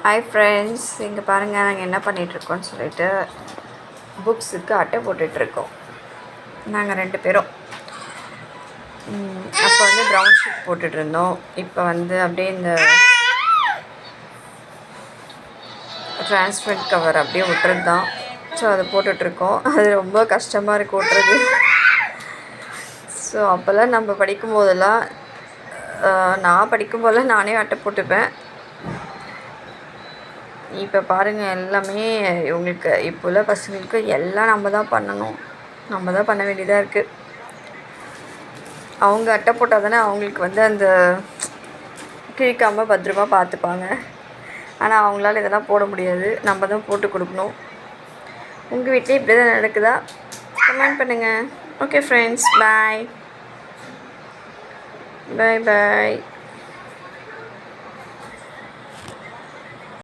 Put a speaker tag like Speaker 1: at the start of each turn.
Speaker 1: Hi friends, இங்கே பாருங்கள் நாங்கள் என்ன பண்ணிகிட்ருக்கோன்னு சொல்லிட்டு புக்ஸுக்கு அட்டை போட்டுட்ருக்கோம். நாங்கள் 2 பேரும் அப்போ வந்து ப்ரௌன் ஷீட் போட்டுட்ருந்தோம். இப்போ வந்து அப்படியே இந்த டிரான்ஸ்பரண்ட் கவர் அப்படியே விட்டுறது தான். ஸோ அதை போட்டுட்ருக்கோம். அது ரொம்ப கஷ்டமாக இருக்குது ஓட்டுறது. ஸோ அப்போல்லாம் நம்ம படிக்கும்போதெல்லாம் நான் படிக்கும்போதெல்லாம் நானே அட்டை போட்டுப்பேன். இப்போ பாருங்கள், எல்லாமே இவங்களுக்கு இப்போ உள்ள பசங்களுக்கு எல்லாம் நம்ம தான் பண்ணணும், நம்ம தான் பண்ண வேண்டியதாக இருக்குது. அவங்க அட்டை போட்டால் தானே அவங்களுக்கு வந்து அந்த கிழிக்காமல் பத்திரமா பார்த்துப்பாங்க. ஆனால் அவங்களால இதெல்லாம் போட முடியாது, நம்ம தான் போட்டு கொடுக்கணும். உங்கள் வீட்டிலே இப்படி தான் நடக்குதா? கமெண்ட் பண்ணுங்கள். ஓகே ஃப்ரெண்ட்ஸ், பாய் பாய் பாய்.